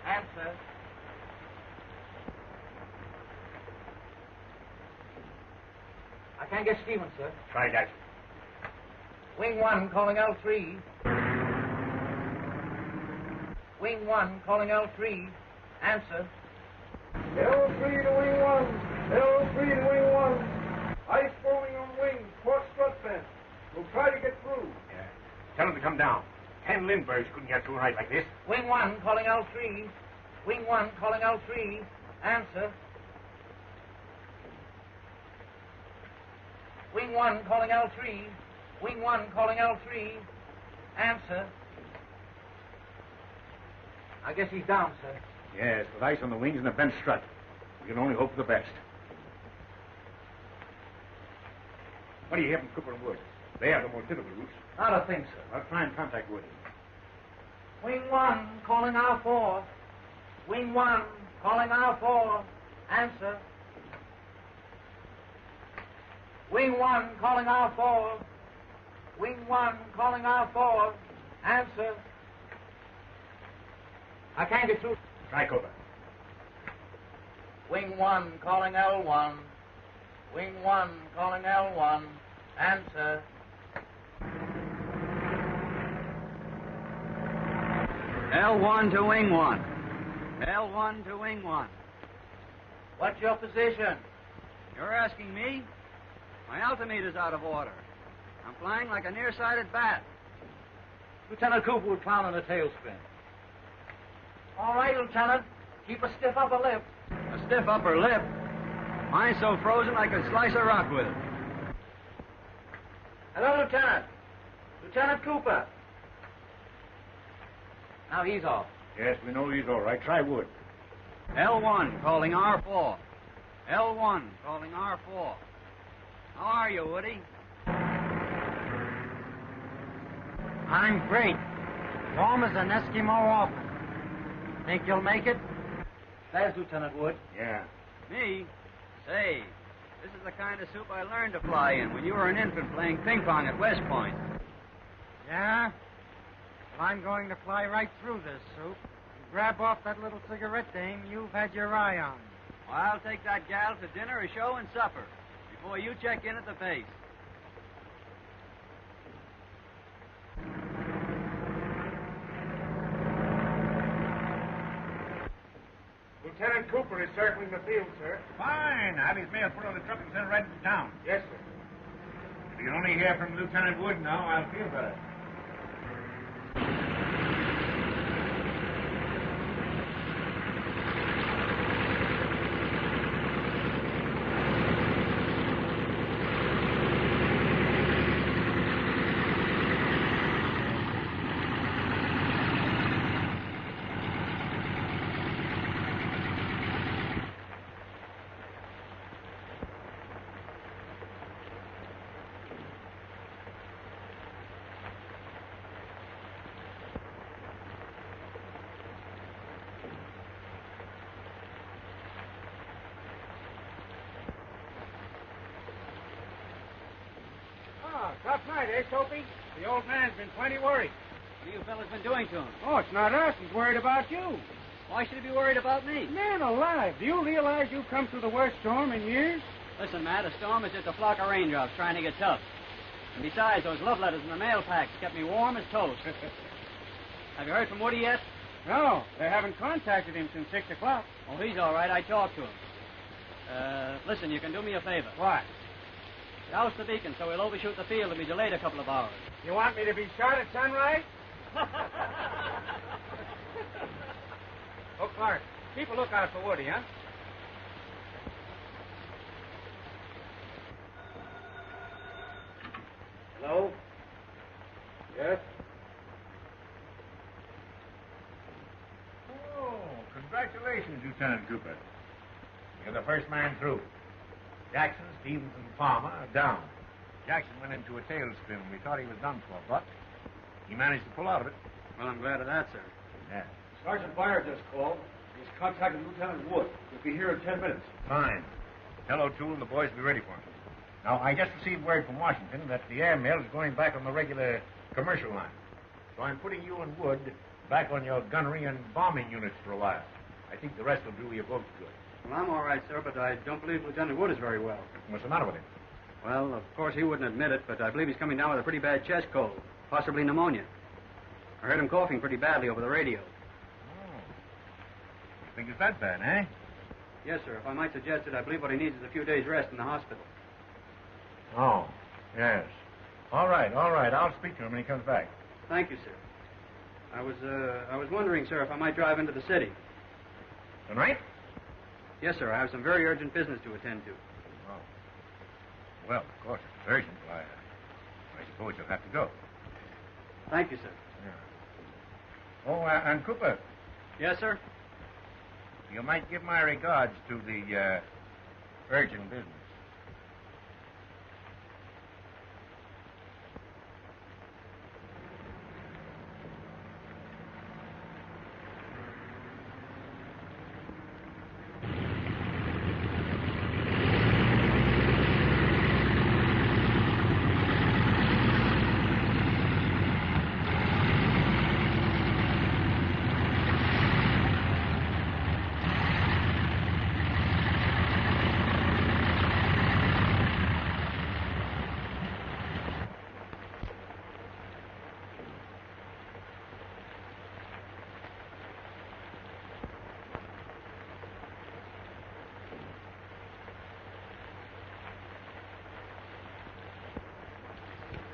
Answer. I can't get Stevens, sir. Try that. Wing 1 calling L3. Wing 1 calling L3. Answer. L3 to wing 1. L3 to wing 1. Ice forming on wings. Port strut fence. We'll try to get through. Yeah. Tell him to come down. 10 Lindberghs couldn't get through right like this. Wing 1 calling L3. Wing 1 calling L3. Answer. Wing 1 calling L3. Wing 1 calling L3. Answer. I guess he's down, sir. Yes, with ice on the wings and a bent strut. We can only hope for the best. What do you hear from Cooper and Wood? They have the more difficult routes. Not a thing, sir. I'll try and contact Wood. Wing 1 calling R4. Wing 1 calling R4. Answer. Wing 1 calling R4. Wing 1 calling R4. Answer. I can't get through. Try Cooper. Wing 1 calling L1. Wing 1 calling L1. Answer. L1 to wing 1. L1 to wing 1. What's your position? You're asking me? My altimeter's out of order. I'm flying like a nearsighted bat. Lieutenant Cooper was found in a tailspin. All right, Lieutenant. Keep a stiff upper lip. A stiff upper lip? Mine's so frozen I could slice a rock with it. Hello, Lieutenant. Lieutenant Cooper. Now he's off. Yes, we know he's all right. Try Wood. L1 calling R4. L1 calling R4. How are you, Woody? I'm great. Warm as an Eskimo orphan. Think you'll make it? There's Lieutenant Wood. Yeah. Me? Say, this is the kind of soup I learned to fly in when you were an infant playing ping pong at West Point. Yeah? Well, I'm going to fly right through this soup and grab off that little cigarette dame you've had your eye on. Well, I'll take that gal to dinner, a show, and supper before you check in at the base. Lieutenant Cooper is circling the field, sir. Fine. Have his mail put on the truck and sent right into town. Yes, sir. If you can only hear from Lieutenant Wood now, I'll feel better. Tough night, eh, Soapy? The old man's been plenty worried. What have you fellas been doing to him? Oh, it's not us. He's worried about you. Why should he be worried about me? Man alive, do you realize you've come through the worst storm in years? Listen, Matt, a storm is just a flock of raindrops trying to get tough. And besides, those love letters in the mail packs kept me warm as toast. Have you heard from Woody yet? No, they haven't contacted him since 6 o'clock. Oh, he's all right. I talked to him. Listen, you can do me a favor. What? Douse the beacon so we'll overshoot the field and be delayed a couple of hours. You want me to be shot at sunrise? Oh, Clark, keep a lookout for Woody, huh? Hello? Yes? Oh, congratulations, Lieutenant Cooper. You're the first man through. Jackson, Stevens, and Palmer are down. Jackson went into a tailspin and we thought he was done for, but he managed to pull out of it. Well, I'm glad of that, sir. Yeah. Sergeant Byer just called. He's contacted Lieutenant Wood. He'll be here in 10 minutes. Fine. Tell O'Toole and the boys to be ready for him. Now, I just received word from Washington that the airmail is going back on the regular commercial line. So I'm putting you and Wood back on your gunnery and bombing units for a while. I think the rest will do you both good. Well, I'm all right, sir, but I don't believe Lieutenant Wood is very well. What's the matter with him? Well, of course, he wouldn't admit it, but I believe he's coming down with a pretty bad chest cold, possibly pneumonia. I heard him coughing pretty badly over the radio. Oh. You think it's that bad, eh? Yes, sir. If I might suggest it, I believe what he needs is a few days' rest in the hospital. Oh, yes. All right. I'll speak to him when he comes back. Thank you, sir. I was wondering, sir, if I might drive into the city. Tonight? Yes, sir. I have some very urgent business to attend to. Oh. Well, of course, if it's urgent, I suppose you'll have to go. Thank you, sir. Yeah. Oh, and Cooper, Yes, sir? you might give my regards to the urgent business.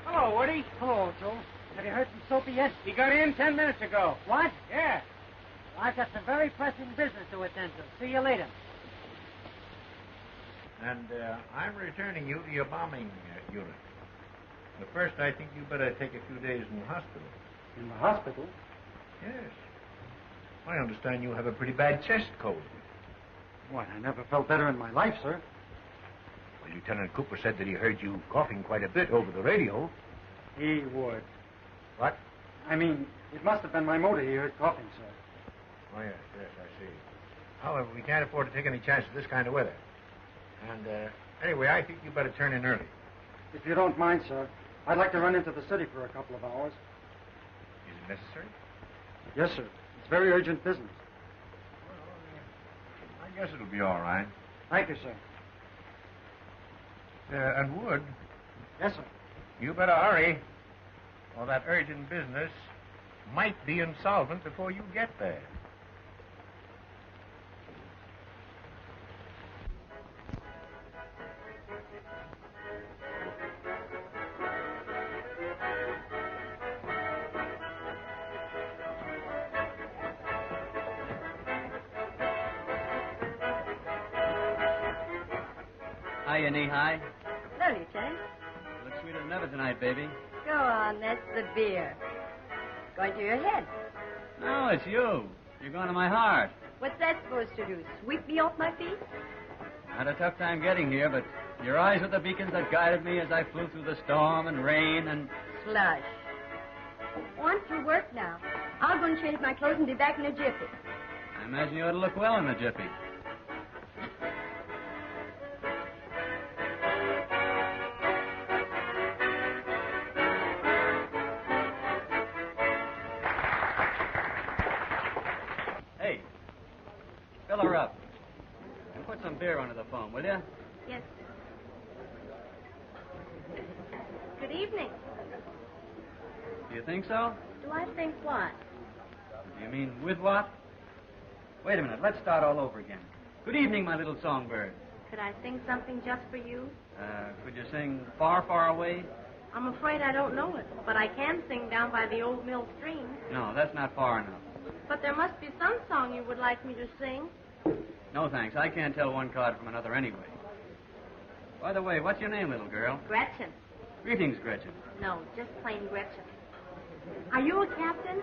Hello, Woody. Hello, Joe. Have you heard from Soapy yet? He got in 10 minutes ago. What? Yeah. Well, I've got some very pressing business to attend to. See you later. And I'm returning you to your bombing unit. But first, I think you better take a few days in the hospital. In the hospital? Yes. I understand you have a pretty bad chest cold. Why, I never felt better in my life, sir. Well, Lieutenant Cooper said that he heard you coughing quite a bit over the radio. He would. What? I mean, it must have been my motor he heard coughing, sir. Oh, yes, I see. However, we can't afford to take any chances this kind of weather. And, anyway, I think you better turn in early. If you don't mind, sir, I'd like to run into the city for a couple of hours. Is it necessary? Yes, sir. It's very urgent business. Well, I guess it'll be all right. Thank you, sir. And Wood, Yes, sir. you better hurry, or that urgent business might be insolvent before you get there. Hiya, knee-high. Hello, Lieutenant. Look sweeter than ever tonight, baby. Go on, that's the beer. Going to your head. No, it's you. You're going to my heart. What's that supposed to do? Sweep me off my feet? I had a tough time getting here, but your eyes were the beacons that guided me as I flew through the storm and rain and... Slush. Oh, I'm through work now. I'll go and change my clothes and be back in a jiffy. I imagine you ought to look well in the jiffy. Hey, fill her up. And put some beer under the foam, will you? Yes. Good evening. Do you think so? Do I think what? Do you mean with what? Wait a minute, let's start all over again. Good evening, my little songbird. Could I sing something just for you? Could you sing Far, Far Away? I'm afraid I don't know it, but I can sing Down by the Old Mill Stream. No, that's not far enough. But there must be some song you would like me to sing. No, thanks. I can't tell one card from another anyway. By the way, what's your name, little girl? Gretchen. Greetings, Gretchen. No, just plain Gretchen. Are you a captain?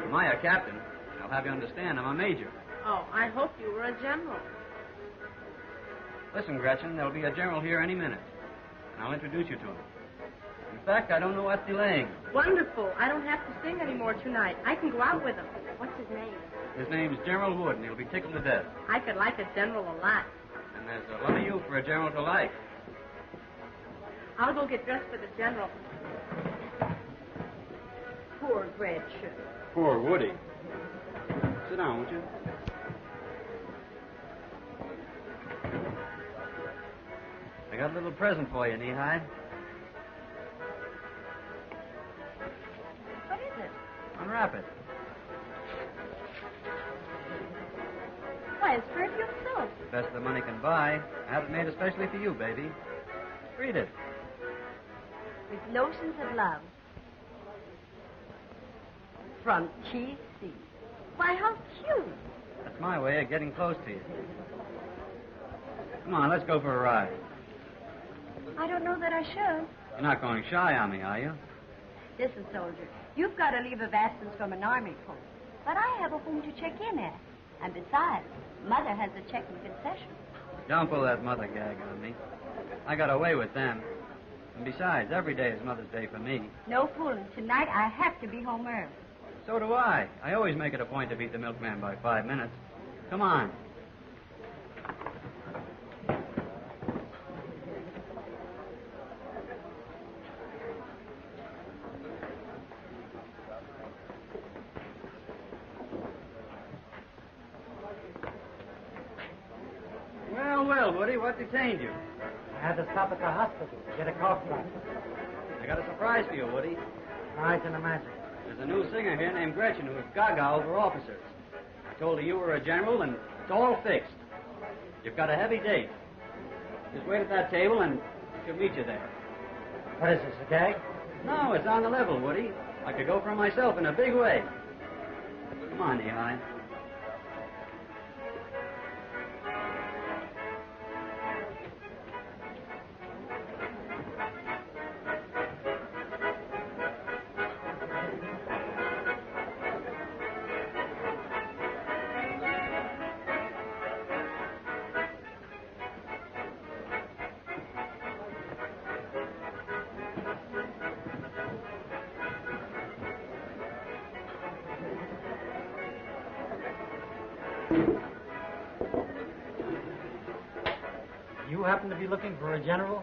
Am I a captain? I'll have you understand, I'm a major. Oh, I hope you were a general. Listen, Gretchen, there'll be a general here any minute. And I'll introduce you to him. In fact, I don't know what's delaying. Wonderful. I don't have to sing anymore tonight. I can go out with him. What's his name? His name's General Wood, and he'll be tickled to death. I could like a general a lot. And there's a lot of you for a general to like. I'll go get dressed for the general. Poor Gretchen. Poor Woody. Sit down, won't you? I got a little present for you, Knee-High. What is it? Unwrap it. Why, it's perfume soap. Best the money can buy. I have it made especially for you, baby. Read it. With notions of love. From T.C. Why, how cute. That's my way of getting close to you. Come on, let's go for a ride. I don't know that I should. You're not going shy on me, are you? Listen, soldier, you've got a leave of absence from an army post. But I have a home to check in at. And besides, Mother has a check in concession. Don't pull that mother gag on me. I got away with them. And besides, every day is Mother's Day for me. No fooling. Tonight I have to be home early. So do I. I always make it a point to beat the milkman by 5 minutes. Come on. Well, Woody, what detained you? I had to stop at the hospital to get a cough drop. I got a surprise for you, Woody. I can imagine. There's a new singer here named Gretchen who's gaga over officers. I told her you were a general, and it's all fixed. You've got a heavy date. Just wait at that table, and she'll meet you there. What is this, a gag? No, it's on the level, Woody. I could go for it myself in a big way. Come on, Knee-High. You happen to be looking for a general?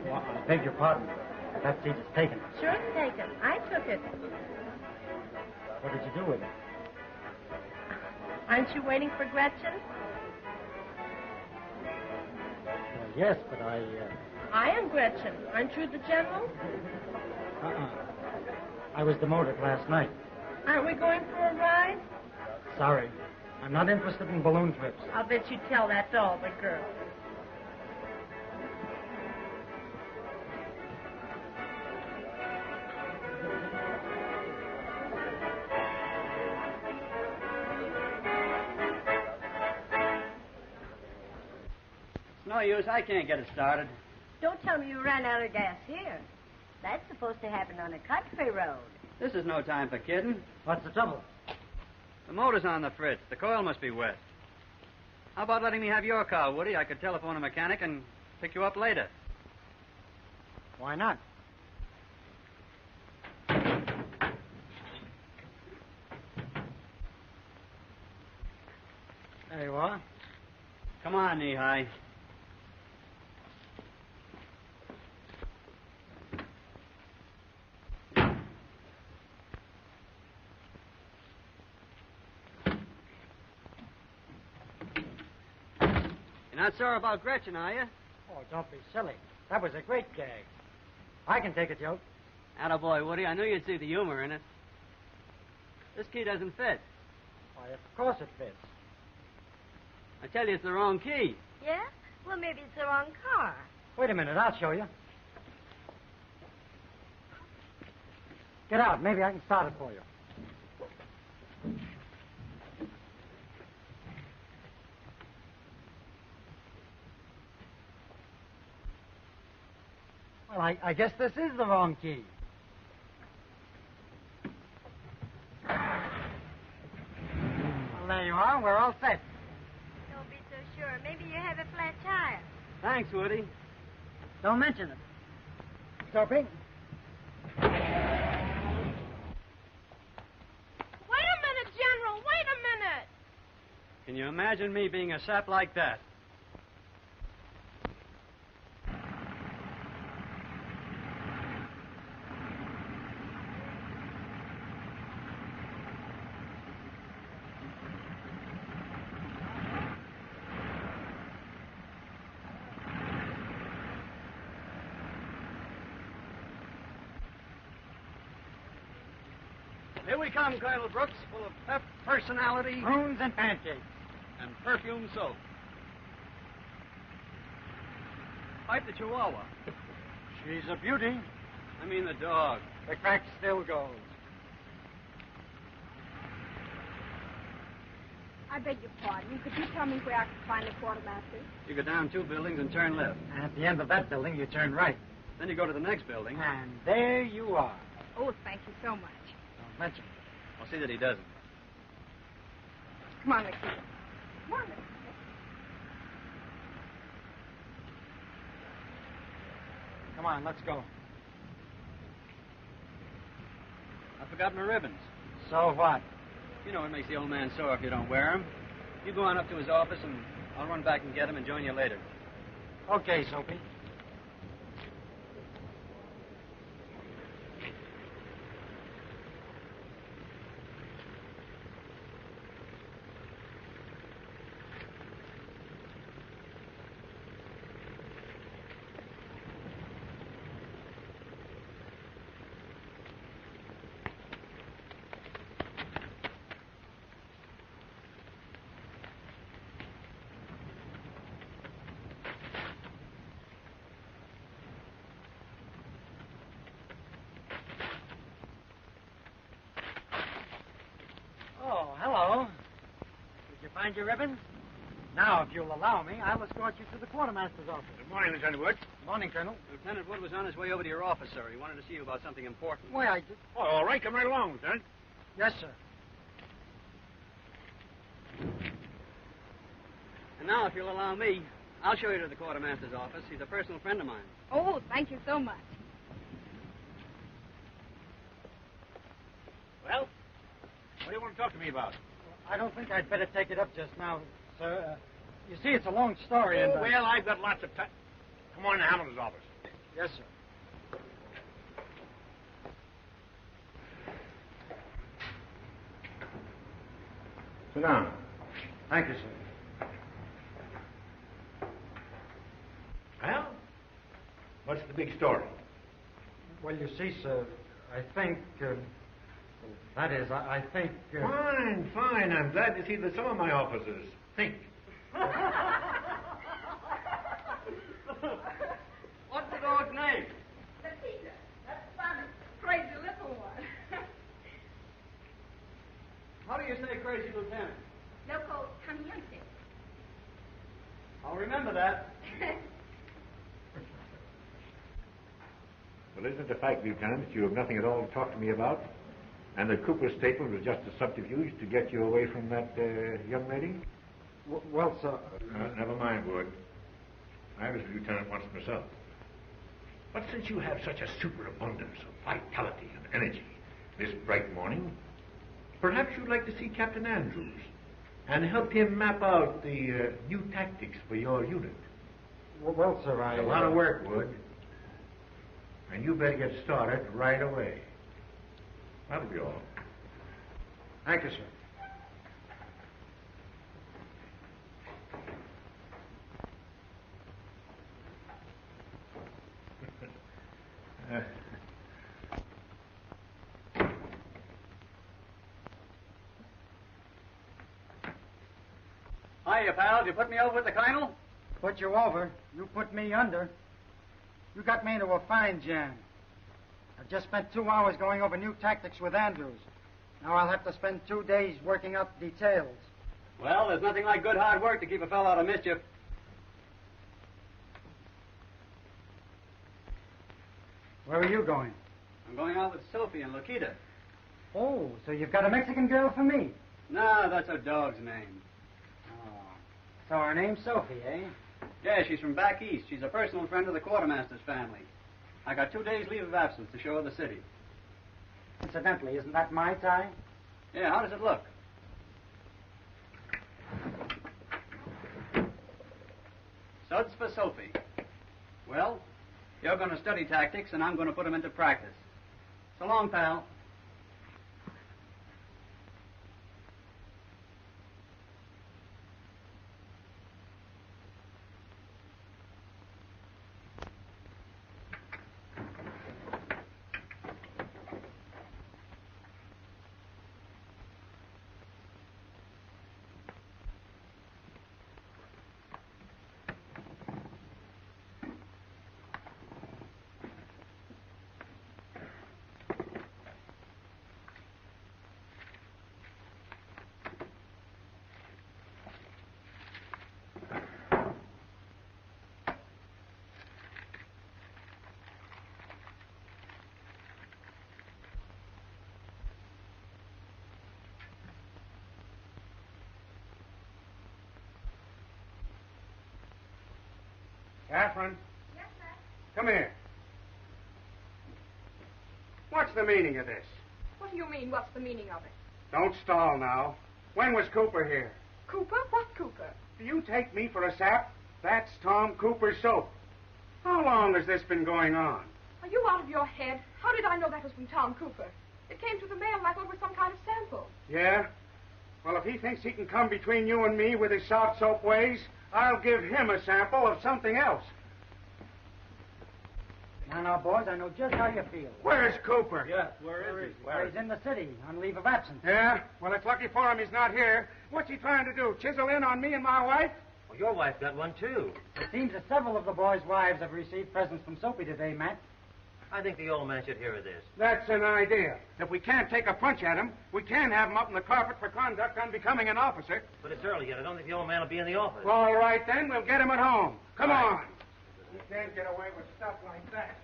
Well, I beg your pardon. That seat is taken. Sure it's taken. I took it. What did you do with it? Aren't you waiting for Gretchen? Well, yes, but I am Gretchen. Aren't you the general? I was demoted last night. Aren't we going for a ride? Sorry. I'm not interested in balloon trips. I'll bet you tell that to all the girls. It's no use. I can't get it started. Don't tell me you ran out of gas here. That's supposed to happen on a country road. This is no time for kidding. What's the trouble? The motor's on the fritz. The coil must be wet. How about letting me have your car, Woody? I could telephone a mechanic and pick you up later. Why not? There you are. Come on, Knee-High. You're not sore about Gretchen, are you? Oh, don't be silly. That was a great gag. I can take a joke. Attaboy, Woody. I knew you'd see the humor in it. This key doesn't fit. Why, of course it fits. I tell you, it's the wrong key. Yeah? Well, maybe it's the wrong car. Wait a minute, I'll show you. Get out. Maybe I can start it for you. Well, I guess this is the wrong key. Well, there you are. We're all set. Don't be so sure. Maybe you have a flat tire. Thanks, Woody. Don't mention it. Soapy? Wait a minute, General. Wait a minute. Can you imagine me being a sap like that? Here we come, Colonel Brooks, full of pep, personality, Prunes and pancakes. and perfume soap. Pipe the Chihuahua. She's a beauty. I mean the dog. The crack still goes. I beg your pardon. Could you tell me where I can find the quartermaster? You go down 2 buildings and turn left. And at the end of that building, you turn right. Then you go to the next building. And there you are. Oh, thank you so much. Don't mention it. I'll see that he doesn't. Come on, Ricky. Come on, Ricky. Come on, let's go. I forgot my ribbons. So what? You know it makes the old man sore if you don't wear them. You go on up to his office, and I'll run back and get him and join you later. Okay, Soapy. Oh, hello. Did you find your ribbons? Now, if you'll allow me, I'll escort you to the quartermaster's office. Good morning, Lieutenant Wood. Morning, Colonel. Lieutenant Wood was on his way over to your office, sir. He wanted to see you about something important. Why, I did. Oh, all right. Come right along, Lieutenant. Yes, sir. And now, if you'll allow me, I'll show you to the quartermaster's office. He's a personal friend of mine. Oh, thank you so much. Well, what do you want to talk to me about? I don't think I'd better take it up just now, sir. You see, it's a long story, and... Well, I've got lots of time. Come on to Hamilton's office. Yes, sir. Sit down. Thank you, sir. Well, what's the big story? Well, you see, sir, I think... that is, I think... Fine, fine. I'm glad to see that some of my officers think. What's the dog's name? Peter. That's funny. Crazy little one. How do you say crazy, Lieutenant? Loco caliente. I'll remember that. Well, isn't it a fact, Lieutenant, that you have nothing at all to talk to me about? And that Cooper's statement was just a subterfuge to get you away from that young lady? Well, sir... Never mind, Wood. I was a lieutenant once myself. But since you have such a superabundance of vitality and energy this bright morning, perhaps you'd like to see Captain Andrews and help him map out the new tactics for your unit. Well, sir, It's a lot of work, Wood. And you better get started right away. That'll be all. Thank you, sir. Hiya, pal. Did you put me over with the colonel? Put you over. You put me under. You got me into a fine jam. I've just spent 2 hours going over new tactics with Andrews. Now I'll have to spend 2 days working out the details. Well, there's nothing like good hard work to keep a fellow out of mischief. Where are you going? I'm going out with Sophie and Lokita. Oh, so you've got a Mexican girl for me? No, that's her dog's name. Oh. So her name's Sophie, eh? Yeah, she's from back east. She's a personal friend of the quartermaster's family. I got 2 days' leave of absence to show her the city. Incidentally, isn't that my tie? Yeah, how does it look? Suds for Sophie. Well, you're going to study tactics, and I'm going to put them into practice. So long, pal. Catherine, Yes, sir. come here. What's the meaning of this? What do you mean, what's the meaning of it? Don't stall now. When was Cooper here? Cooper? What Cooper? Do you take me for a sap? That's Tom Cooper's soap. How long has this been going on? Are you out of your head? How did I know that was from Tom Cooper? It came through the mail and I thought it was some kind of sample. Yeah? Well, if he thinks he can come between you and me with his soft soap ways, I'll give him a sample of something else. Now, boys, I know just how you feel. Where's Cooper? Yeah, where is he? Well, he's in the city on leave of absence. Yeah? Well, it's lucky for him he's not here. What's he trying to do, chisel in on me and my wife? Well, your wife got one, too. It seems that several of the boys' wives have received presents from Soapy today, Matt. I think the old man should hear of this. That's an idea. If we can't take a punch at him, we can have him up in the carpet for conduct on becoming an officer. But it's early yet. I don't think the old man will be in the office. All right, then. We'll get him at home. Come Right. on. You can't get away with stuff like that.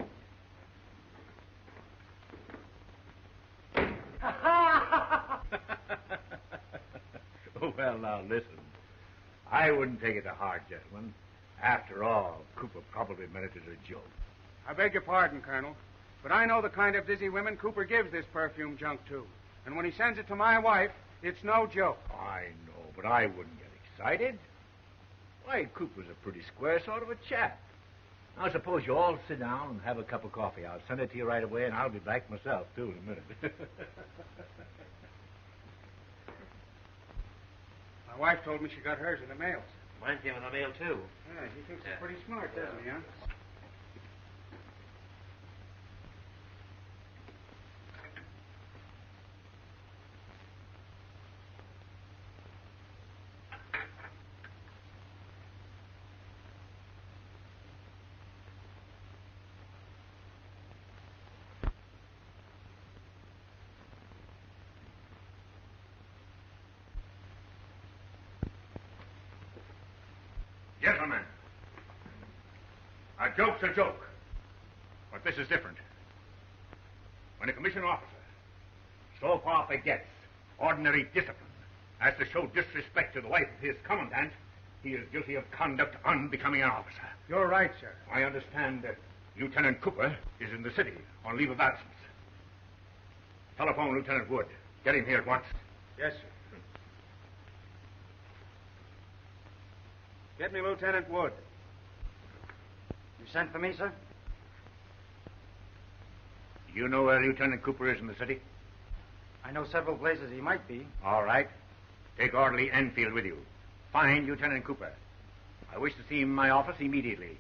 Well, now, listen. I wouldn't take it to heart, gentlemen. After all, Cooper probably meant it as a joke. I beg your pardon, Colonel, but I know the kind of dizzy women Cooper gives this perfume junk to. And when he sends it to my wife, it's no joke. I know, but I wouldn't get excited. Why, Cooper's a pretty square sort of a chap. Now, suppose you all sit down and have a cup of coffee. I'll send it to you right away, and I'll be back myself, too, in a minute. My wife told me she got hers in the mail. Mine came in the mail, too. Yeah, he thinks he's pretty smart, doesn't he, huh? Gentlemen, a joke's a joke. But this is different. When a commissioned officer so far forgets ordinary discipline as to show disrespect to the wife of his commandant, he is guilty of conduct unbecoming an officer. You're right, sir. I understand that Lieutenant Cooper is in the city on leave of absence. Telephone Lieutenant Wood. Get him here at once. Yes, sir. Get me Lieutenant Wood. You sent for me, sir? Do you know where Lieutenant Cooper is in the city? I know several places he might be. All right. Take Orderly Enfield with you. Find Lieutenant Cooper. I wish to see him in my office immediately.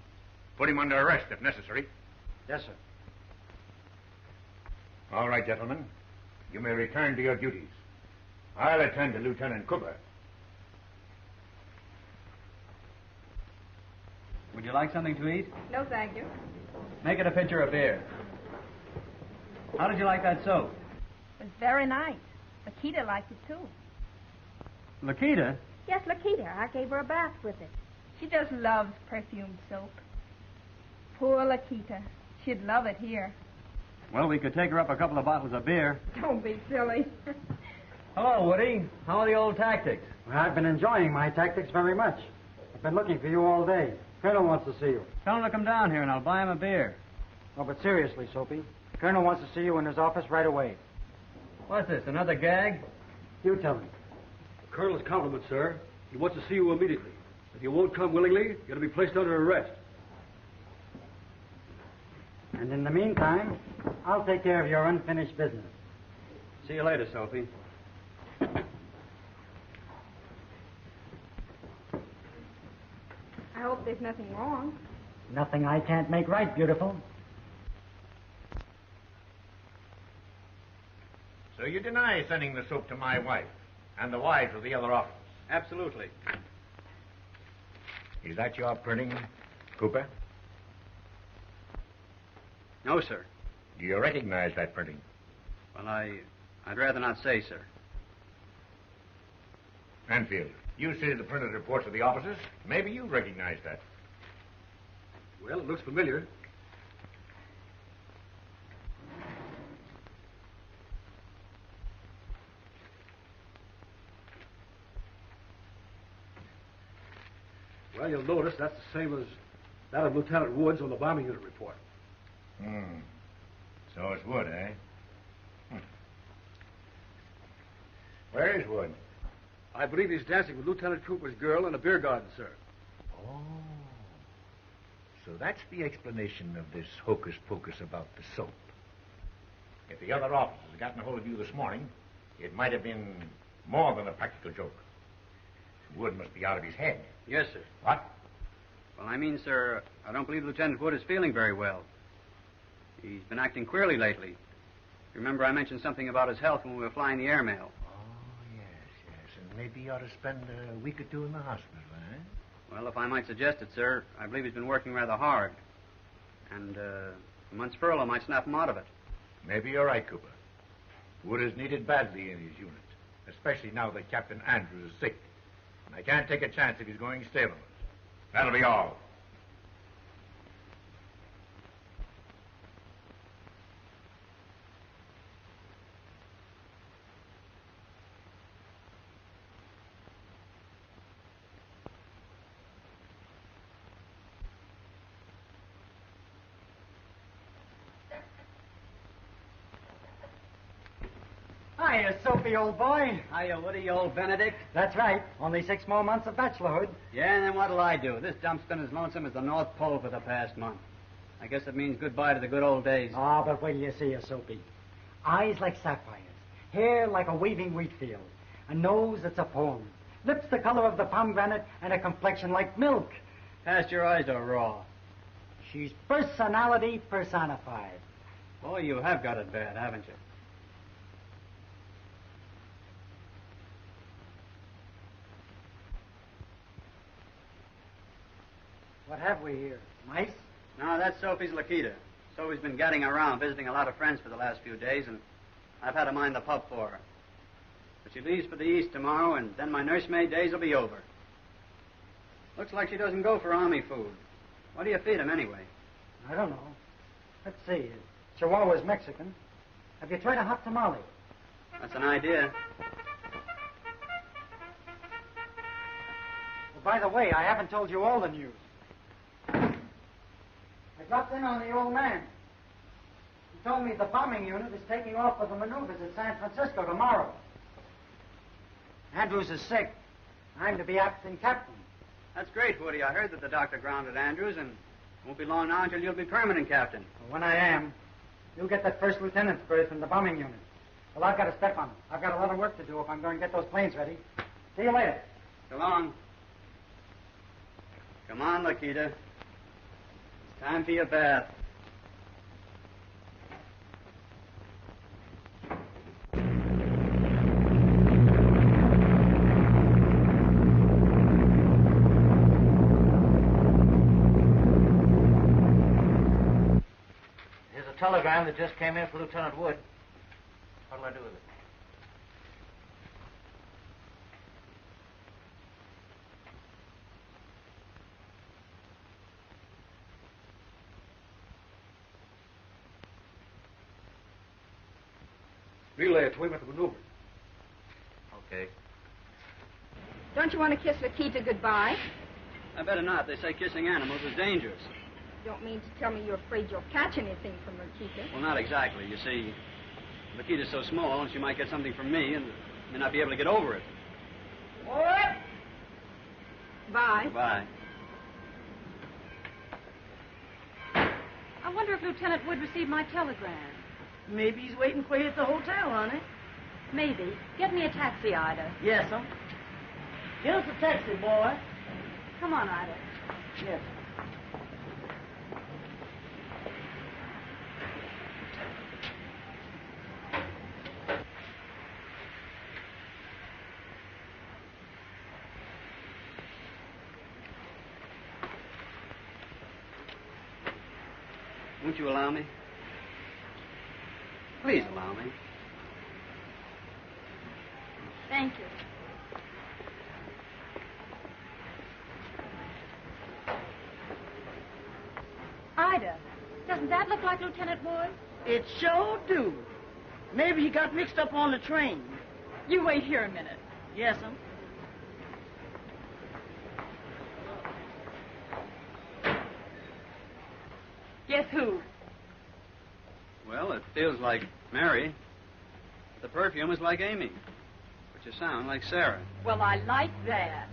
Put him under arrest if necessary. Yes, sir. All right, gentlemen. You may return to your duties. I'll attend to Lieutenant Cooper. Would you like something to eat? No, thank you. Make it a pitcher of beer. How did you like that soap? It's very nice. Lakita liked it, too. Lakita? Yes, Lakita. I gave her a bath with it. She just loves perfumed soap. Poor Lakita. She'd love it here. Well, we could take her up a couple of bottles of beer. Don't be silly. Hello, Woody. How are the old tactics? Well, I've been enjoying my tactics very much. I've been looking for you all day. Colonel wants to see you. Tell him to come down here and I'll buy him a beer. Oh, but seriously, Soapy. Colonel wants to see you in his office right away. What's this, another gag? You tell him. Colonel's compliments, sir. He wants to see you immediately. If you won't come willingly, you're going to be placed under arrest. And in the meantime, I'll take care of your unfinished business. See you later, Sophie. I hope there's nothing wrong. Nothing I can't make right, beautiful. So you deny sending the soap to my wife and the wives of the other officers? Absolutely. Is that your printing, Cooper? No, sir. Do you recognize that printing? Well, I'd rather not say, sir. Enfield, you see the printed reports of the officers. Maybe you recognize that. Well, it looks familiar. Well, you'll notice that's That of Lieutenant Woods on the bombing unit report. So it's Wood, eh? Where is Wood? I believe he's dancing with Lieutenant Cooper's girl in a beer garden, sir. Oh. So that's the explanation of this hocus-pocus about the soap. If the other officers had gotten a hold of you this morning, it might have been more than a practical joke. Wood must be out of his head. Yes, sir. What? Well, I mean, sir, I don't believe Lieutenant Wood is feeling very well. He's been acting queerly lately. Remember I mentioned something about his health when we were flying the airmail? Oh, yes. And maybe you ought to spend a week or two in the hospital, eh? Well, if I might suggest it, sir, I believe he's been working rather hard. And a month's furlough might snap him out of it. Maybe you're right, Cooper. Wood is needed badly in his unit, especially now that Captain Andrews is sick. And I can't take a chance if he's going stale on us. That'll be all. Hiya, Soapy, old boy. Hiya, Woody, old Benedict. That's right. Only 6 more months of bachelorhood. Yeah, and then what'll I do? This dump's been as lonesome as the North Pole for the past month. I guess it means goodbye to the good old days. Ah, but wait till you see her, Soapy. Eyes like sapphires, hair like a waving wheat field, a nose that's a poem, lips the color of the pomegranate, and a complexion like milk. Pasteurized or raw? She's personality personified. Boy, you have got it bad, haven't you? What have we here? Mice? No, that's Sophie's Lakita. Sophie's been gadding around, visiting a lot of friends for the last few days, and I've had to mind the pup for her. But she leaves for the East tomorrow, and then my nursemaid days will be over. Looks like she doesn't go for army food. What do you feed him, anyway? I don't know. Let's see. Chihuahua's Mexican. Have you tried a hot tamale? That's an idea. Well, by the way, I haven't told you all the news. I dropped in on the old man. He told me the bombing unit is taking off for the maneuvers at San Francisco tomorrow. Andrews is sick. I'm to be acting captain. That's great, Woody. I heard that the doctor grounded Andrews, and it won't be long now until you'll be permanent captain. Well, when I am, you'll get that first lieutenant's berth in the bombing unit. Well, I've got to step on it. I've got a lot of work to do if I'm going to get those planes ready. See you later. So long. Come on, Lakita. It's time for your bath. Here's a telegram that just came in for Lieutenant Wood. What'll I do with it? Relay it to him at the maneuver. Okay. Don't you want to kiss Lakita goodbye? I better not. They say kissing animals is dangerous. Don't mean to tell me you're afraid you'll catch anything from Lakita. Well, not exactly. You see, Lakita's so small, she might get something from me and may not be able to get over it. What? Bye. Goodbye. I wonder if Lieutenant Wood received my telegram. Maybe he's waiting for you at the hotel, honey. Maybe. Get me a taxi, Ida. Yes, sir. Get us a taxi, boy. Come on, Ida. Yes. Won't you allow me? Please allow me. Thank you. Ida, doesn't that look like Lieutenant Wood? It sure do. Maybe he got mixed up on the train. You wait here a minute. Yes, sir. Guess who? Well, it feels like Mary. The perfume is like Amy. But you sound like Sarah. Well, I like that.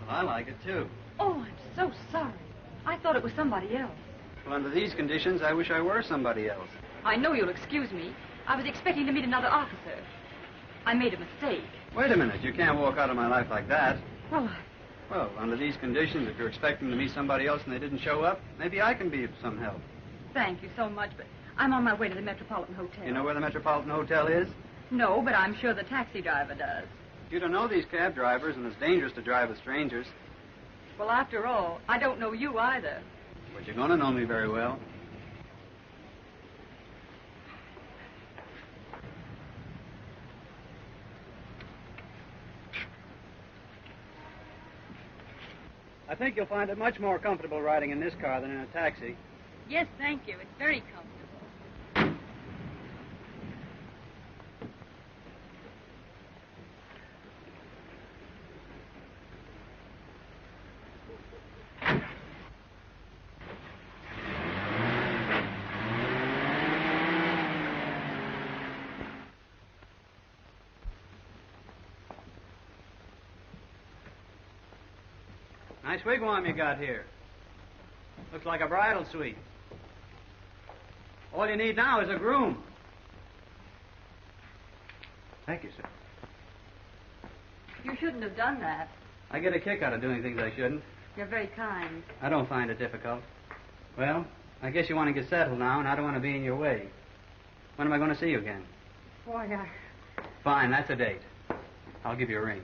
Well, I like it, too. Oh, I'm so sorry. I thought it was somebody else. Well, under these conditions, I wish I were somebody else. I know you'll excuse me. I was expecting to meet another officer. I made a mistake. Wait a minute. You can't walk out of my life like that. Well, Well, under these conditions, if you're expecting to meet somebody else and they didn't show up, maybe I can be of some help. thank you so much, but I'm on my way to the Metropolitan Hotel. You know where the Metropolitan Hotel is? No, but I'm sure the taxi driver does. You don't know these cab drivers, and it's dangerous to drive with strangers. Well, after all, I don't know you either. But you're going to know me very well. I think you'll find it much more comfortable riding in this car than in a taxi. Yes, thank you. It's very comfortable. Nice wigwam you got here. Looks like a bridal suite. All you need now is a groom. Thank you, sir. You shouldn't have done that. I get a kick out of doing things I shouldn't. You're very kind. I don't find it difficult. Well, I guess you want to get settled now, and I don't want to be in your way. When am I going to see you again? Why, Fine, that's a date. I'll give you a ring.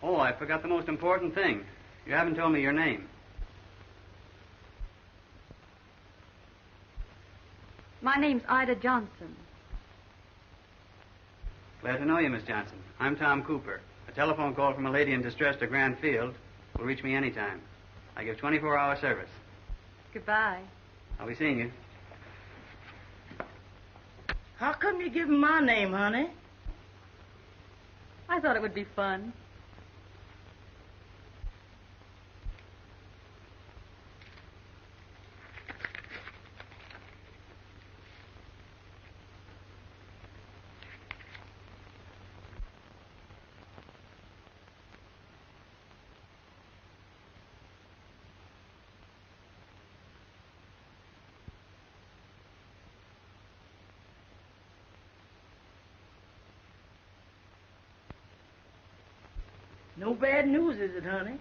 Oh, I forgot the most important thing. You haven't told me your name. My name's Ida Johnson. Glad to know you, Miss Johnson. I'm Tom Cooper. A telephone call from a lady in distress to Grand Field will reach me anytime. I give 24-hour service. Goodbye. I'll be seeing you. How come you give him my name, honey? I thought it would be fun. No bad news, is it, honey?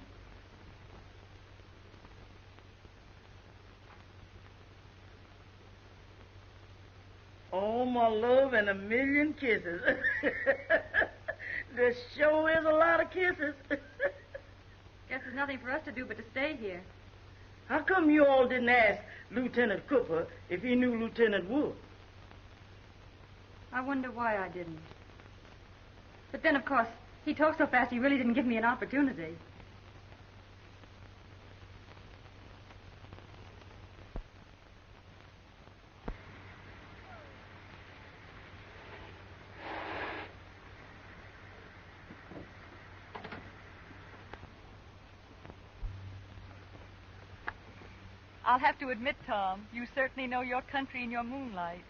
Oh, my love, and a million kisses. There sure is a lot of kisses. Guess there's nothing for us to do but to stay here. How come you all didn't ask Lieutenant Cooper if he knew Lieutenant Wood? I wonder why I didn't. But then, of course, he talked so fast he really didn't give me an opportunity. I'll have to admit, Tom, you certainly know your country in your moonlight.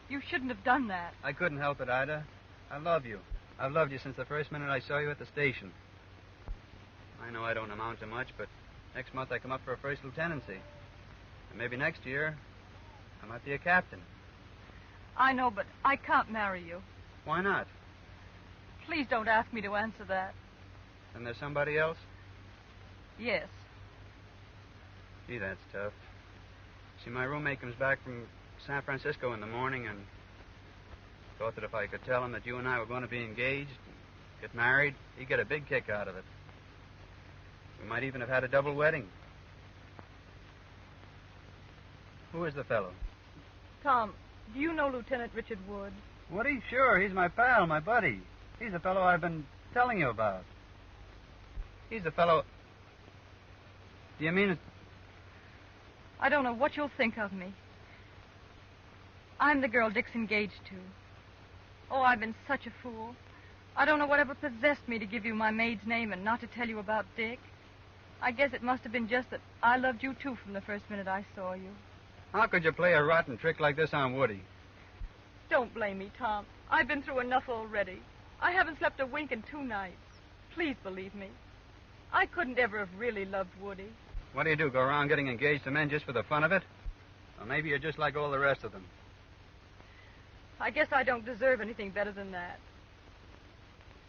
You shouldn't have done that. I couldn't help it, Ida. I love you. I've loved you since the first minute I saw you at the station. I know I don't amount to much, but next month I come up for a first lieutenancy. And maybe next year, I might be a captain. I know, but I can't marry you. Why not? Please don't ask me to answer that. Then there's somebody else? Yes. Gee, that's tough. See, my roommate comes back from San Francisco in the morning and thought that if I could tell him that you and I were going to be engaged, get married, he'd get a big kick out of it. We might even have had a double wedding. Who is the fellow? Tom, do you know Lieutenant Richard Wood? Woody? Sure, he's my pal, my buddy. He's the fellow I've been telling you about. He's the fellow... Do you mean it? I don't know what you'll think of me. I'm the girl Dick's engaged to. Oh, I've been such a fool. I don't know whatever possessed me to give you my maid's name and not to tell you about Dick. I guess it must have been just that I loved you, too, from the first minute I saw you. How could you play a rotten trick like this on Woody? Don't blame me, Tom. I've been through enough already. I haven't slept a wink in 2 nights. Please believe me. I couldn't ever have really loved Woody. What do? Go around getting engaged to men just for the fun of it? Or maybe you're just like all the rest of them. I guess I don't deserve anything better than that.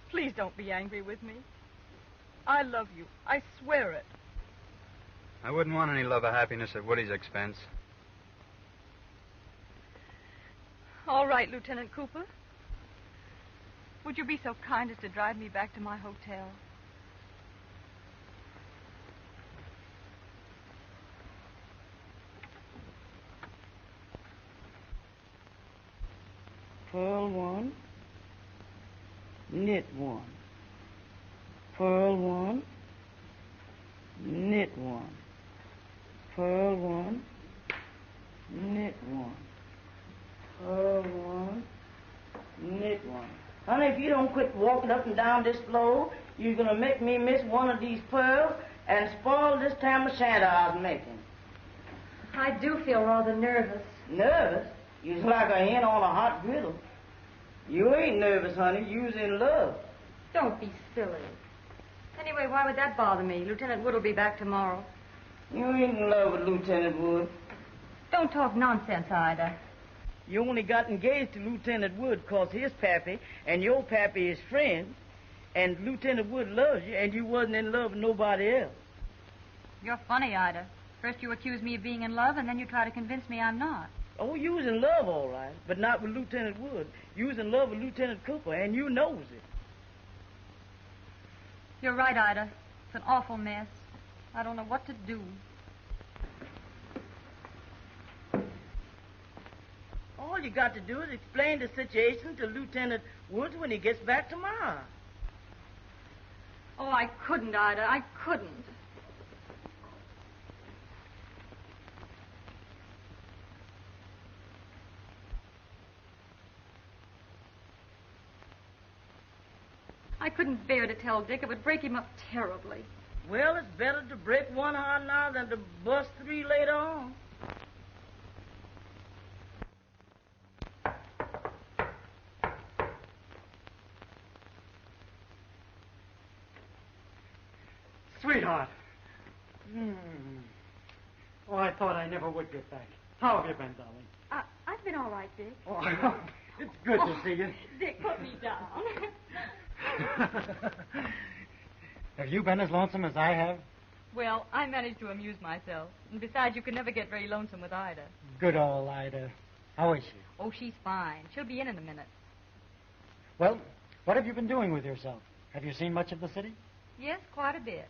Please don't be angry with me. I love you. I swear it. I wouldn't want any love or happiness at Woody's expense. All right, Lieutenant Cooper. Would you be so kind as to drive me back to my hotel? Pearl 1, knit 1. Pearl 1, knit 1. Pearl 1, knit 1. Pearl 1, knit 1. Honey, if you don't quit walking up and down this floor, you're going to make me miss one of these pearls and spoil this tam o' shanter I was making. I do feel rather nervous. Nervous? You're like a hen on a hot griddle. You ain't nervous, honey. You's in love. Don't be silly. Anyway, why would that bother me? Lieutenant Wood will be back tomorrow. You ain't in love with Lieutenant Wood. Don't talk nonsense, Ida. You only got engaged to Lieutenant Wood 'cause his pappy and your pappy is friends, and Lieutenant Wood loves you, and you wasn't in love with nobody else. You're funny, Ida. First you accuse me of being in love, and then you try to convince me I'm not. Oh, you was in love, all right, but not with Lieutenant Wood. You was in love with Lieutenant Cooper, and you knows it. You're right, Ida. It's an awful mess. I don't know what to do. All you got to do is explain the situation to Lieutenant Woods when he gets back tomorrow. Oh, I couldn't, Ida. I couldn't. I couldn't bear to tell Dick. It would break him up terribly. Well, it's better to break one heart now than to bust 3 later on. Sweetheart. Oh, I thought I never would get back. How have you been, darling? I've been all right, Dick. Oh, it's good to see you. Dick, put me down. Have you been as lonesome as I have? Well, I managed to amuse myself. And besides, you can never get very lonesome with Ida. Good old Ida. How is she? Oh, she's fine. She'll be in a minute. Well, what have you been doing with yourself? Have you seen much of the city? Yes, quite a bit.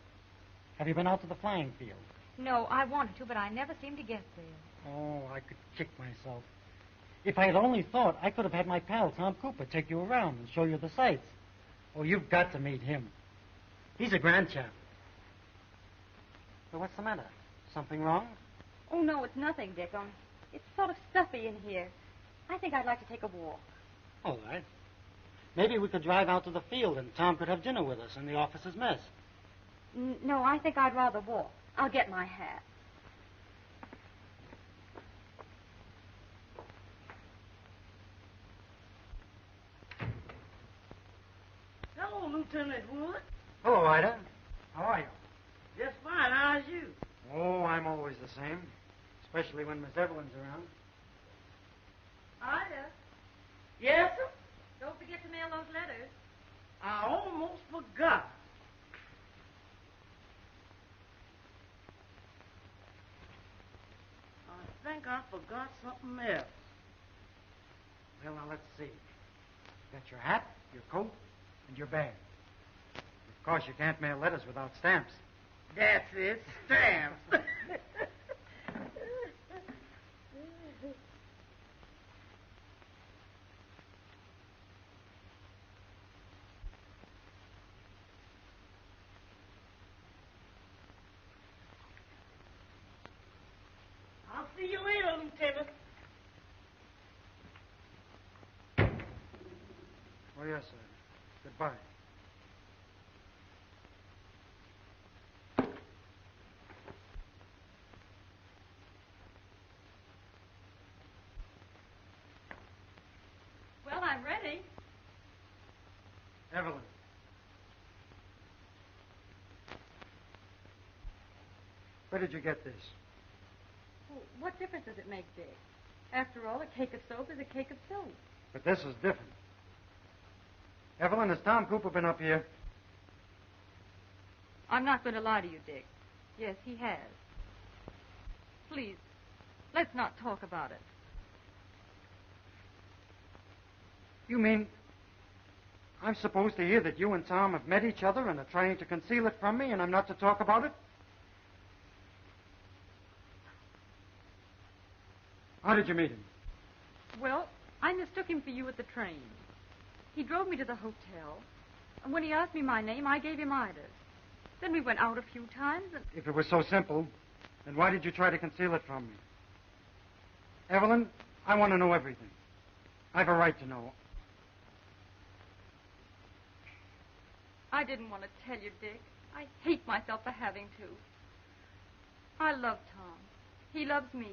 Have you been out to the flying field? No, I wanted to, but I never seem to get there. Oh, I could kick myself. If I had only thought, I could have had my pal, Tom Cooper, take you around and show you the sights. Oh, you've got to meet him. He's a grand chap. So what's the matter? Something wrong? Oh, no, it's nothing, Dick. It's sort of stuffy in here. I think I'd like to take a walk. All right. Maybe we could drive out to the field and Tom could have dinner with us in the officers' mess. No, I think I'd rather walk. I'll get my hat. Hello, Lieutenant Wood. Hello, Ida. How are you? Just fine. How's you? Oh, I'm always the same, especially when Miss Evelyn's around. Ida, Yes, sir? don't forget to mail those letters. I almost forgot. I think I forgot something else. Well, now, let's see. You got your hat, your coat, and your bag. Of course, you can't mail letters without stamps. That's it, stamps. I'll see you later, Lieutenant. Oh, yes, sir. Goodbye. Well, I'm ready. Evelyn. Where did you get this? Well, what difference does it make, Dick? After all, a cake of soap is a cake of soap. But this is different. Evelyn, has Tom Cooper been up here? I'm not going to lie to you, Dick. Yes, he has. Please, let's not talk about it. You mean I'm supposed to hear that you and Tom have met each other and are trying to conceal it from me, and I'm not to talk about it? How did you meet him? Well, I mistook him for you at the train. He drove me to the hotel, and when he asked me my name, I gave him Ida's. Then we went out a few times, and... If it was so simple, then why did you try to conceal it from me? Evelyn, I want to know everything. I have a right to know. I didn't want to tell you, Dick. I hate myself for having to. I love Tom. He loves me.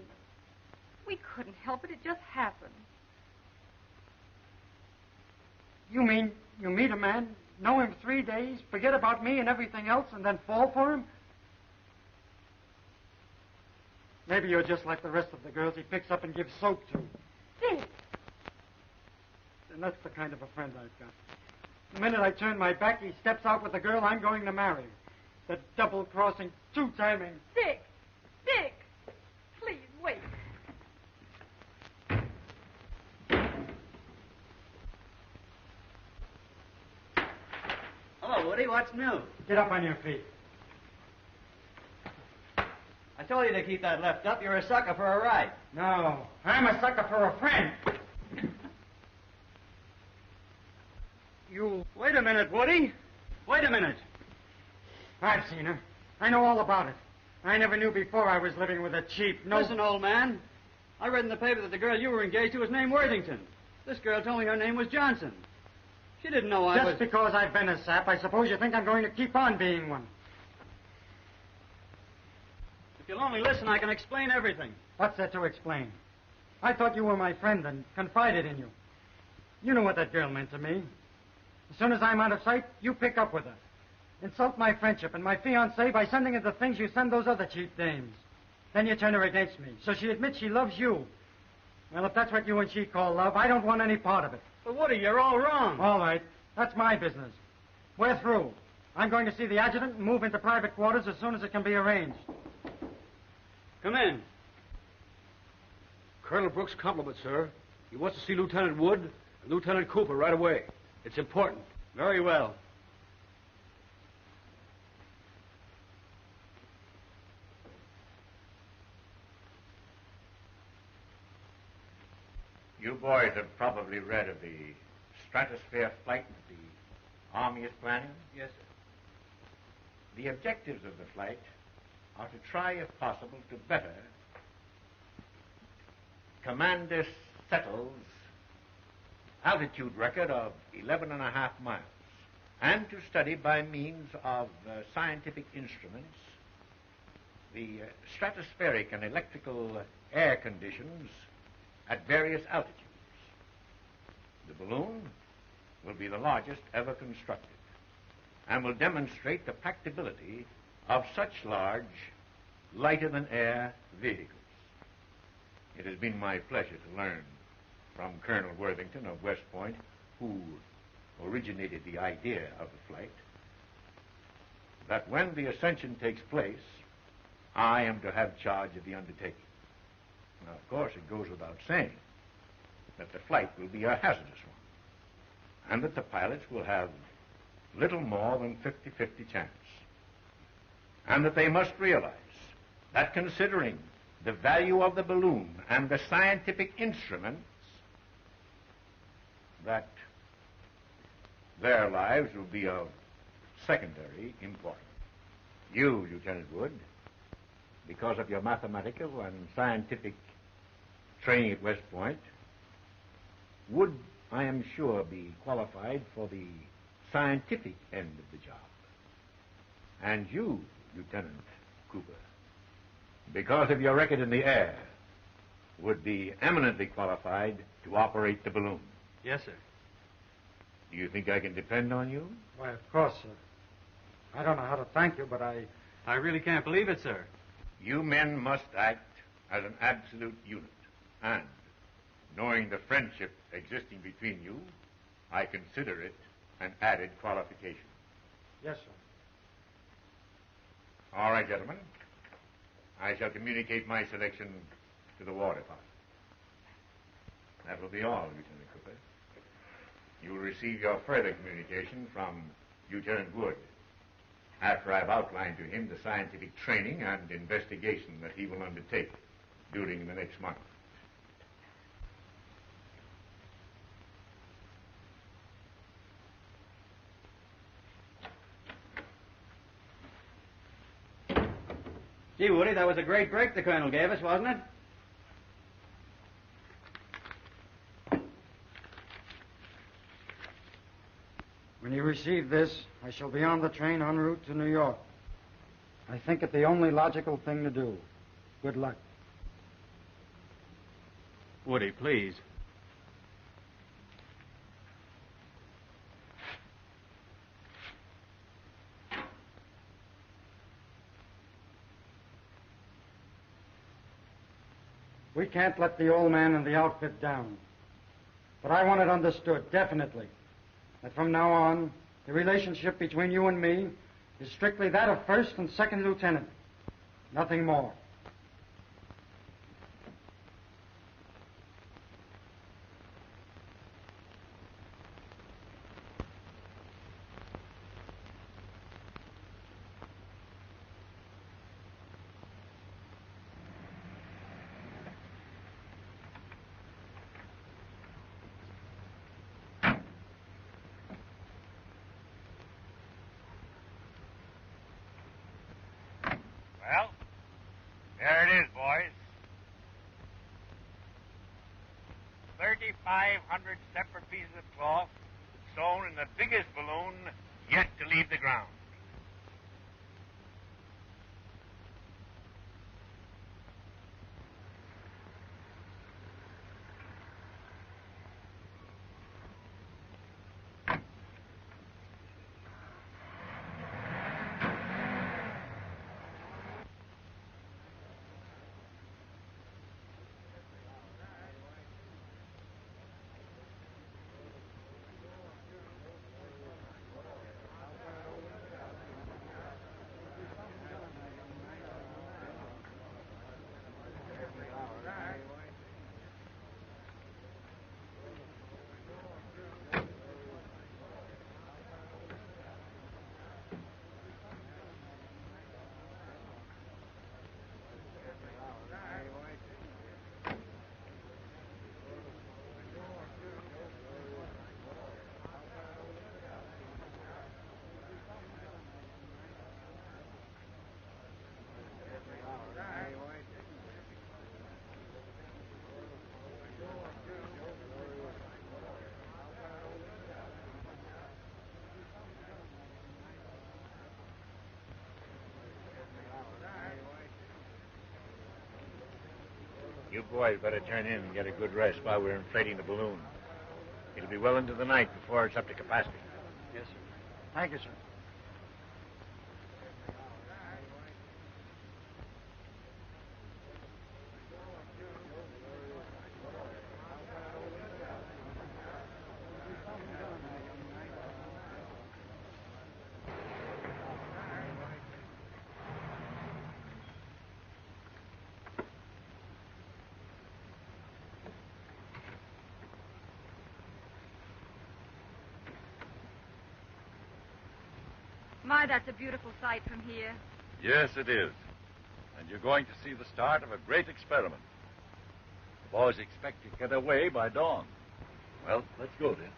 We couldn't help it. It just happened. You mean you meet a man, know him 3 days, forget about me and everything else, and then fall for him? Maybe you're just like the rest of the girls he picks up and gives soap to. Dick! And that's the kind of a friend I've got. The minute I turn my back, he steps out with the girl I'm going to marry. The double-crossing, two-timing... Dick! Dick! Please, wait. Hello, Woody. What's new? Get up on your feet. I told you to keep that left up. You're a sucker for a ride. No, I'm a sucker for a friend. You... Wait a minute, Woody. Wait a minute. I've seen her. I know all about it. I never knew before I was living with a cheap, no... Listen, old man. I read in the paper that the girl you were engaged to was named Worthington. This girl told me her name was Johnson. She didn't know I was... Just because I've been a sap, I suppose you think I'm going to keep on being one. If you'll only listen, I can explain everything. What's there to explain? I thought you were my friend and confided in you. You know what that girl meant to me. As soon as I'm out of sight, you pick up with her. Insult my friendship and my fiancée by sending her the things you send those other cheap dames. Then you turn her against me, so she admits she loves you. Well, if that's what you and she call love, I don't want any part of it. But, Woody, you're all wrong. All right. That's my business. We're through. I'm going to see the adjutant and move into private quarters as soon as it can be arranged. Come in. Colonel Brooks' compliments, sir. He wants to see Lieutenant Wood and Lieutenant Cooper right away. It's important. Very well. You boys have probably read of the Stratosphere flight that the Army is planning. Yes, sir. The objectives of the flight are to try, if possible, to better Commander Settle's altitude record of 11.5 miles, and to study by means of scientific instruments the stratospheric and electrical air conditions at various altitudes. The balloon will be the largest ever constructed and will demonstrate the practicability of such large, lighter-than-air vehicles. It has been my pleasure to learn from Colonel Worthington of West Point, who originated the idea of the flight, that when the ascension takes place, I am to have charge of the undertaking. Now, of course, it goes without saying that the flight will be a hazardous one, and that the pilots will have little more than 50-50 chance, and that they must realize that considering the value of the balloon and the scientific instruments, that their lives will be of secondary importance. You, Lieutenant Wood, because of your mathematical and scientific training at West Point, would, I am sure, be qualified for the scientific end of the job. And you, Lieutenant Cooper, because of your record in the air, would be eminently qualified to operate the balloon. Yes, sir. Do you think I can depend on you? Why, of course, sir. I don't know how to thank you, but I really can't believe it, sir. You men must act as an absolute unit. And, knowing the friendship existing between you, I consider it an added qualification. Yes, sir. All right, gentlemen. I shall communicate my selection to the War Department. That will be all, Lieutenant Cooper. You will receive your further communication from Lieutenant Wood after I've outlined to him the scientific training and investigation that he will undertake during the next month. Gee, Woody, that was a great break the Colonel gave us, wasn't it? When you receive this, I shall be on the train en route to New York. I think it the only logical thing to do. Good luck. Woody, please. We can't let the old man and the outfit down. But I want it understood, definitely, that from now on, the relationship between you and me is strictly that of first and second lieutenant. Nothing more. Well, there it is, boys. 3,500 separate pieces of cloth sewn in the biggest balloon yet to leave the ground. You boys better turn in and get a good rest while we're inflating the balloon. It'll be well into the night before it's up to capacity. Yes, sir. Thank you, sir. My, that's a beautiful sight from here. Yes, it is. And you're going to see the start of a great experiment. The boys expect to get away by dawn. Well, let's go then.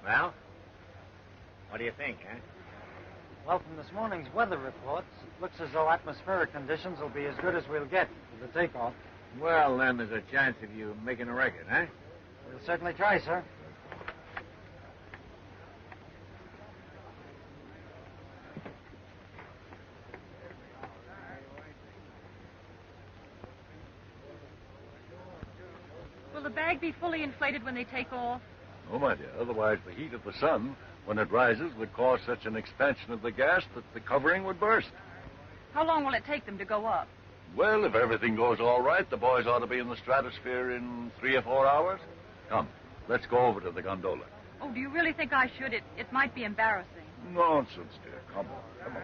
Well? What do you think, eh? Well, from this morning's weather reports, it looks as though atmospheric conditions will be as good as we'll get for the takeoff. Well, then there's a chance of you making a record, eh? We'll certainly try, sir. Will the bag be fully inflated when they take off? Oh, my dear. Otherwise, the heat of the sun, when it rises, would cause such an expansion of the gas that the covering would burst. How long will it take them to go up? Well, if everything goes all right, the boys ought to be in the stratosphere in 3 or 4 hours. Come, let's go over to the gondola. Oh, do you really think I should? It might be embarrassing. Nonsense, dear. Come on, come on.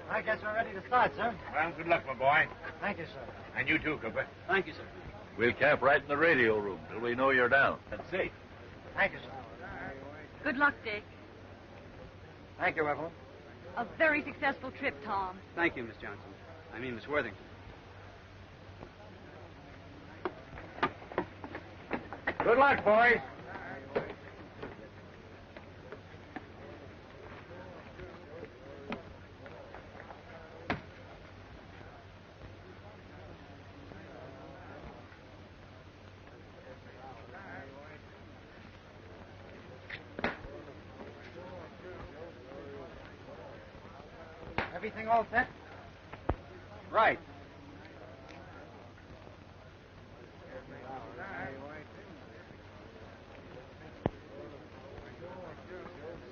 I guess we're ready to start, sir. Well, good luck, my boy. Thank you, sir. And you too, Cooper. Thank you, sir. We'll camp right in the radio room till we know you're down. That's safe. Thank you, sir. Good luck, Dick. Thank you, Evelyn. A very successful trip, Tom. Thank you, Miss Johnson. I mean, Miss Worthington. Good luck, boys. Everything all set? Right.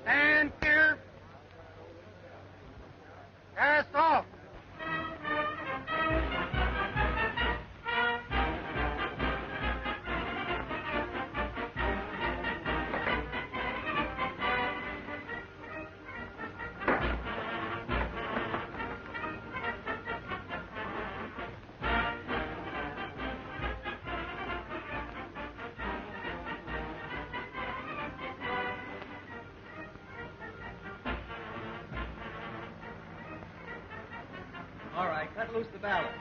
Stand clear. Cast off. All right, cut loose the ballast.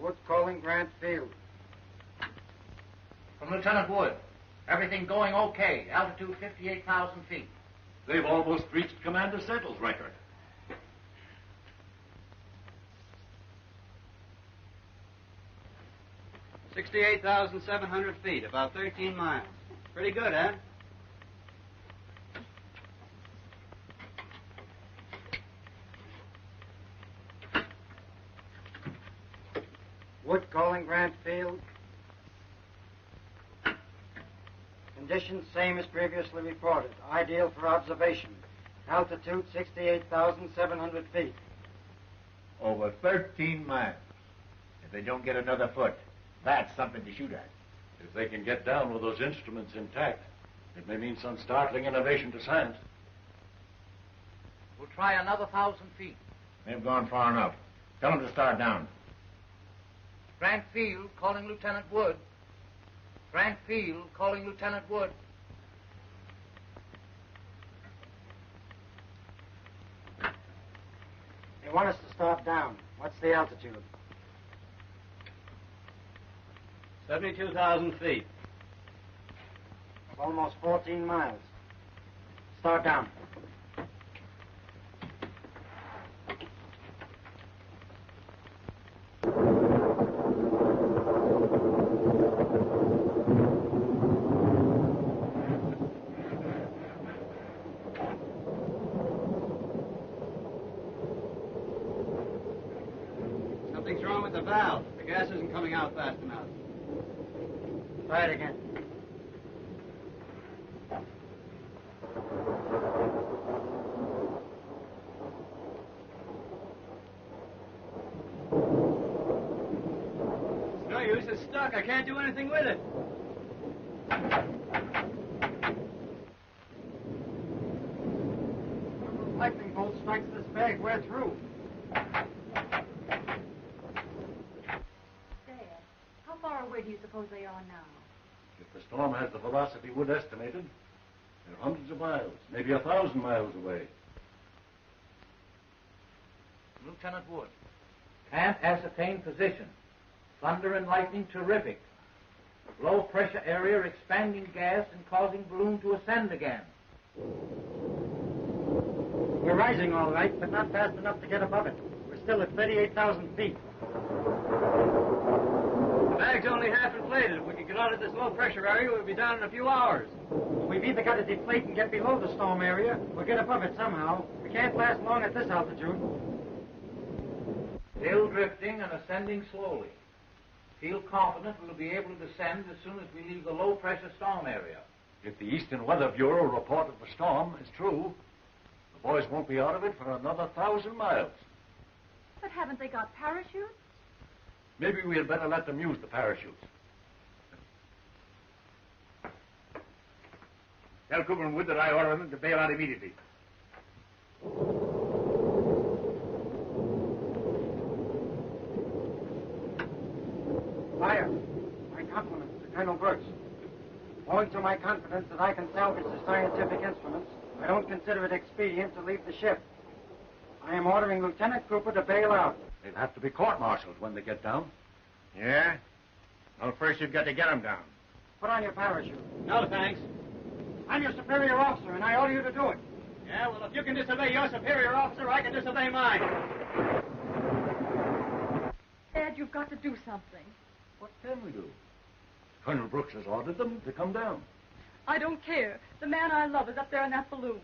Wood calling Grant Field. From Lieutenant Wood. Everything going okay. Altitude 58,000 feet. They've almost reached Commander Settle's record. 68,700 feet, about 13 miles. Pretty good, eh? Wood calling Grant Field. Conditions same as previously reported. Ideal for observation. Altitude 68,700 feet. Over 13 miles. If they don't get another foot, that's something to shoot at. If they can get down with those instruments intact, it may mean some startling innovation to science. We'll try another 1,000 feet. They've gone far enough. Tell them to start down. Grant Field calling Lieutenant Wood. Grant Field calling Lieutenant Wood. They want us to start down. What's the altitude? 72,000 feet. Almost 14 miles. Start down. Something's wrong with the valve. The gas isn't coming out fast enough. Try it again. It's no use. It's stuck. I can't do anything with it. Lightning bolt strikes this bag, we're through. Dad, how far away do you suppose they are now? If the storm has the velocity Wood estimated, they're hundreds of miles, maybe 1,000 miles away. Lieutenant Wood, can't ascertain position. Thunder and lightning terrific. Low pressure area expanding gas and causing balloon to ascend again. We're rising all right, but not fast enough to get above it. We're still at 38,000 feet. The bag's only half inflated. If we could get out of this low pressure area, we'd be down in a few hours. We've either got to deflate and get below the storm area, or get above it somehow. We can't last long at this altitude. Still drifting and ascending slowly. Feel confident we'll be able to descend as soon as we leave the low pressure storm area. If the Eastern Weather Bureau report of the storm is true, the boys won't be out of it for another 1,000 miles. But haven't they got parachutes? Maybe we had better let them use the parachutes. Tell Cooper and Wood that I order them to bail out immediately. Collyer, my compliments to Colonel Brooks. Owing to my confidence that I can salvage the scientific instruments, I don't consider it expedient to leave the ship. I am ordering Lieutenant Cooper to bail out. They'll have to be court-martialed when they get down. Yeah? Well, first you've got to get them down. Put on your parachute. No, thanks. I'm your superior officer, and I order you to do it. Yeah, well, if you can disobey your superior officer, I can disobey mine. Dad, you've got to do something. What can we do? Colonel Brooks has ordered them to come down. I don't care. The man I love is up there in that balloon.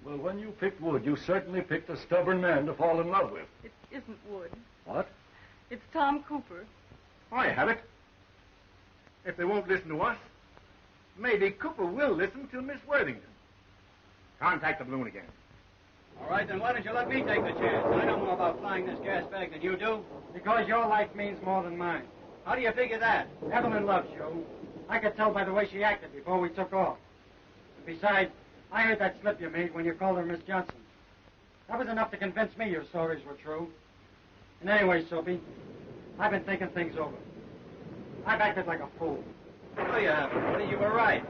Well, when you picked Wood, you certainly picked a stubborn man to fall in love with. It isn't Wood. What? It's Tom Cooper. I have it. If they won't listen to us, maybe Cooper will listen to Miss Worthington. Contact the balloon again. All right, then why don't you let me take the chance? I know more about flying this gas bag than you do. Because your life means more than mine. How do you figure that? Evelyn loves you. I could tell by the way she acted before we took off. Besides, I heard that slip you made when you called her Miss Johnson. That was enough to convince me your stories were true. And anyway, Soapy, I've been thinking things over. I've acted like a fool. No, you haven't, Woody. You were right.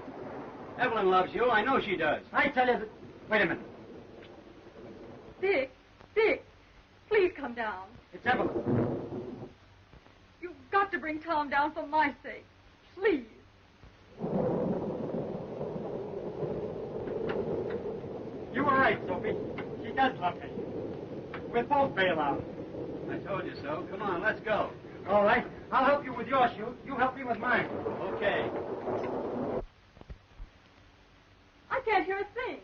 Evelyn loves you. I know she does. I tell you that... Wait a minute. Dick, please come down. It's Evelyn. You've got to bring Tom down for my sake. Please. You were right, Soapy. She does love me. We'll both bail out. I told you so. Come on, let's go. All right. I'll help you with your chute. You help me with mine. Okay. I can't hear a thing.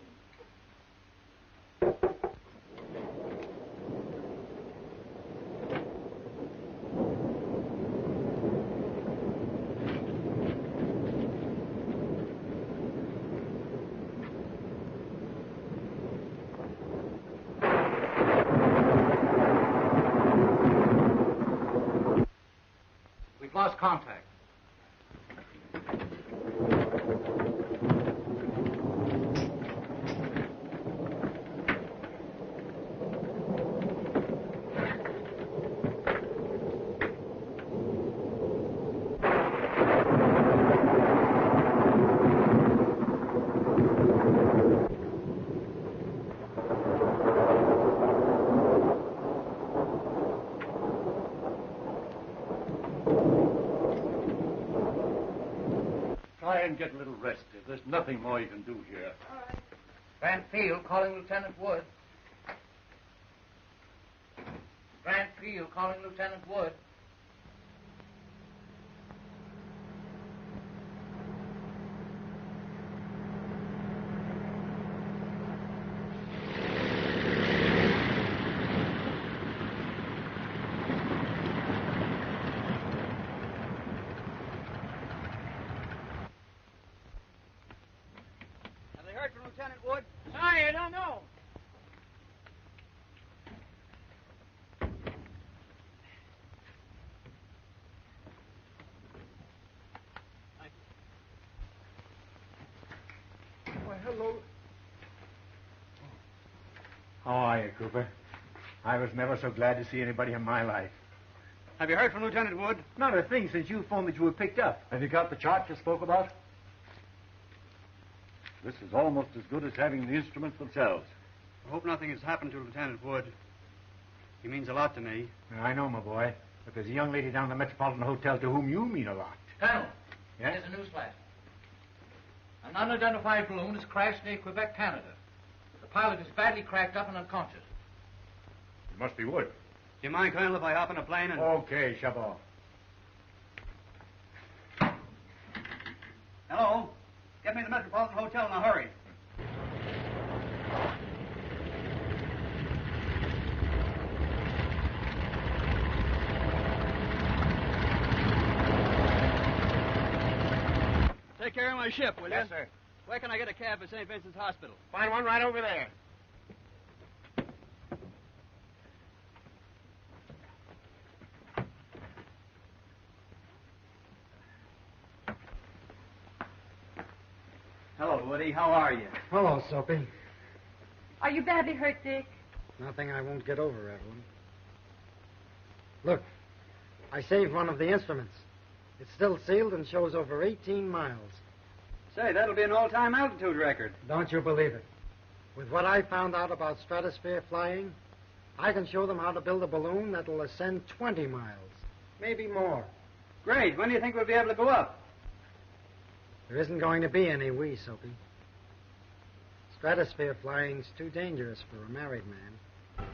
We've lost contact. Try and get a little rest. There's nothing more you can do here. All right. Van Field calling Lieutenant Wood. Van Field calling Lieutenant Wood. Lieutenant Wood? Sorry, I don't know. Why, hello. How are you, Cooper? I was never so glad to see anybody in my life. Have you heard from Lieutenant Wood? Not a thing since you phoned that you were picked up. Have you got the chart you spoke about? This is almost as good as having the instruments themselves. I hope nothing has happened to Lieutenant Wood. He means a lot to me. I know, my boy. But there's a young lady down at the Metropolitan Hotel to whom you mean a lot. Colonel, Yes? here's a news flash. An unidentified balloon has crashed near Quebec, Canada. The pilot is badly cracked up and unconscious. It must be Wood. Do you mind, Colonel, if I hop in a plane and... Okay, shove off. Hello? Get me to the Metropolitan Hotel in a hurry. Take care of my ship, will you? Yes, sir. Where can I get a cab for St. Vincent's Hospital? Find one right over there. Hello, Woody. How are you? Hello, Soapy. Are you badly hurt, Dick? Nothing I won't get over, Evelyn. Look, I saved one of the instruments. It's still sealed and shows over 18 miles. Say, that'll be an all-time altitude record. Don't you believe it? With what I found out about stratosphere flying, I can show them how to build a balloon that'll ascend 20 miles, maybe more. Great. When do you think we'll be able to go up? There isn't going to be any we, Soapy. Stratosphere flying's too dangerous for a married man.